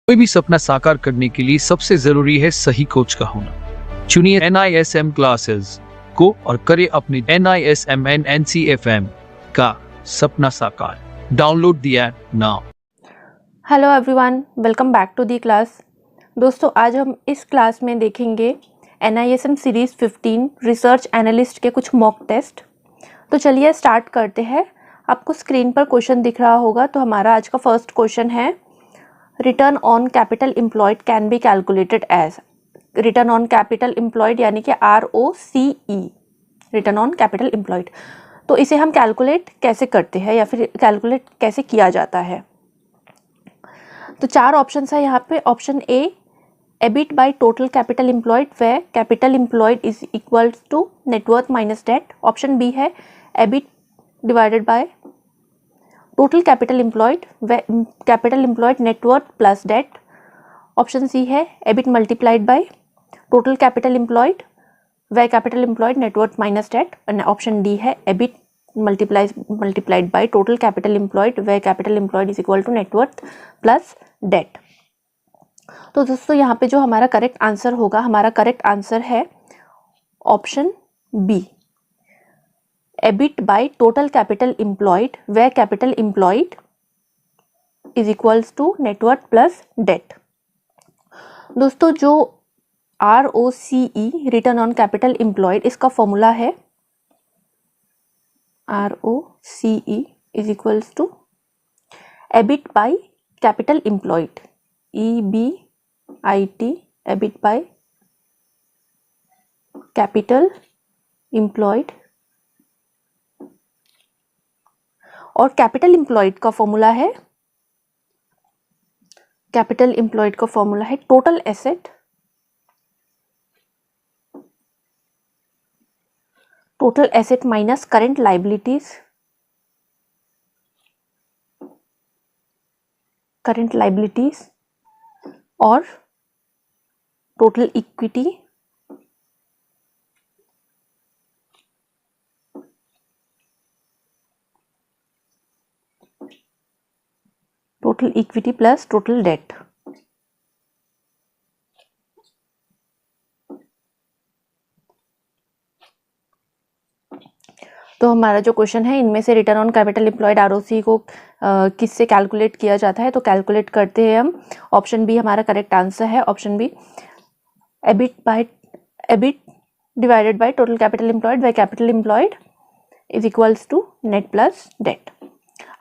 कोई भी सपना साकार करने के लिए सबसे जरूरी है सही कोच का होना। चुनिए NISM क्लासेस को और करें अपने NISM NCFM का सपना साकार। Download the app now. Hello everyone, welcome back to the class. दोस्तों, आज हम इस क्लास में देखेंगे NISM सीरीज़ 15 रिसर्च एनालिस्ट के कुछ मॉक टेस्ट। तो चलिए स्टार्ट करते हैं। आपको स्क्रीन पर क्वेश्चन दिख रहा होगा। तो हमारा आज का फर्स्ट क्वेश्चन है, return on capital employed can be calculated as. Return on capital employed यानी कि ROCE, return on capital employed. तो इसे हम कैलकुलेट कैसे करते हैं या फिर कैलकुलेट कैसे किया जाता है। तो चार ऑप्शन है यहाँ पे। Option A, EBIT by total capital employed where capital employed is equal to net worth minus debt. Option B है EBIT divided by total capital employed where capital employed net worth plus debt. Option C है EBIT multiplied by total capital employed where capital employed net worth minus debt. And option D है EBIT multiplied by total capital employed where capital employed is equal to net worth plus debt. तो दोस्तों, यहाँ पे जो हमारा correct answer होगा, हमारा correct answer है option B, EBIT by total capital employed where capital employed is equals to net worth plus debt. दोस्तों, जो ROCE return on capital employed, इसका फॉर्मूला है ROCE is equals to EBIT by capital employed, EBIT, EBIT by capital employed. और capital employed का formula है, capital employed का formula है total asset, total asset minus current liabilities, current liabilities और total equity plus total date. तो हमारा जो question है, इनमें से return on capital employed ROCE को किससे कैलकुलेट किया जाता है। तो कैलकुलेट करते हैं हम। ऑप्शन बी हमारा करेक्ट आंसर है। Option B, EBIT divided by total capital employed by capital employed is equals to net plus debt.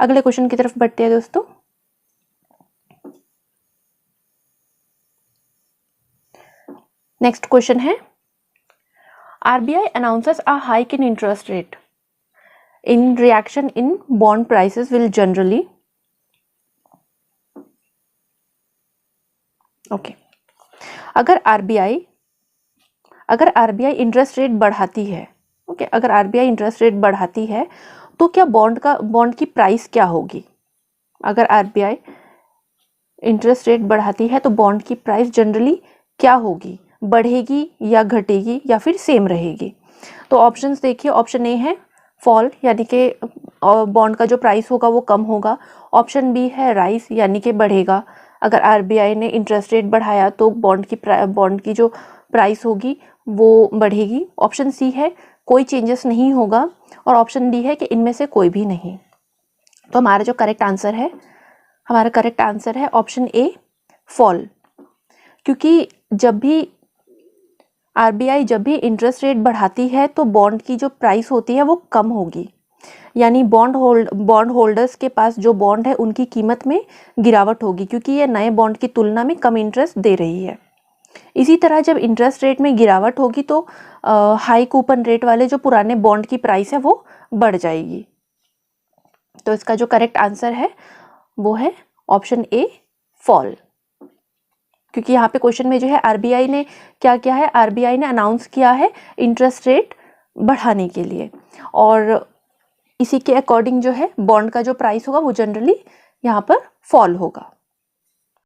अगले क्वेश्चन की तरफ बढ़ते हैं दोस्तों। नेक्स्ट क्वेश्चन है, RBI announces a hike in interest rate in reaction in bond prices will generally. Okay. अगर RBI interest rate बढ़ाती है, ओके, अगर RBI इंटरेस्ट रेट बढ़ाती है तो क्या बॉन्ड की प्राइस क्या होगी। अगर RBI इंटरेस्ट रेट बढ़ाती है तो बॉन्ड की प्राइस जनरली क्या होगी, बढ़ेगी या घटेगी या फिर सेम रहेगी। तो ऑप्शंस देखिए। ऑप्शन ए है फॉल, यानी कि बॉन्ड का जो प्राइस होगा वो कम होगा। ऑप्शन बी है राइज, यानी कि बढ़ेगा। अगर RBI ने इंटरेस्ट रेट बढ़ाया तो बॉन्ड की जो प्राइस होगी वो बढ़ेगी। ऑप्शन सी है कोई चेंजेस नहीं होगा। और ऑप्शन डी है कि इनमें से कोई भी नहीं। तो हमारा जो करेक्ट आंसर है, हमारा करेक्ट आंसर है ऑप्शन ए, फॉल। क्योंकि जब भी RBI जब भी इंटरेस्ट रेट बढ़ाती है तो बॉन्ड की जो प्राइस होती है वो कम होगी, यानी बॉन्ड होल्डर्स के पास जो बॉन्ड है उनकी कीमत में गिरावट होगी, क्योंकि ये नए बॉन्ड की तुलना में कम इंटरेस्ट दे रही है। इसी तरह जब इंटरेस्ट रेट में गिरावट होगी तो हाई कूपन रेट वाले जो पुराने बॉन्ड की प्राइस है वो बढ़ जाएगी। तो इसका जो करेक्ट आंसर है वो है ऑप्शन ए, फॉल। क्योंकि यहाँ पे क्वेश्चन में जो है RBI ने क्या किया है, RBI ने अनाउंस किया है इंटरेस्ट रेट बढ़ाने के लिए, और इसी के अकॉर्डिंग जो है बॉन्ड का जो प्राइस होगा वो जनरली यहाँ पर फॉल होगा।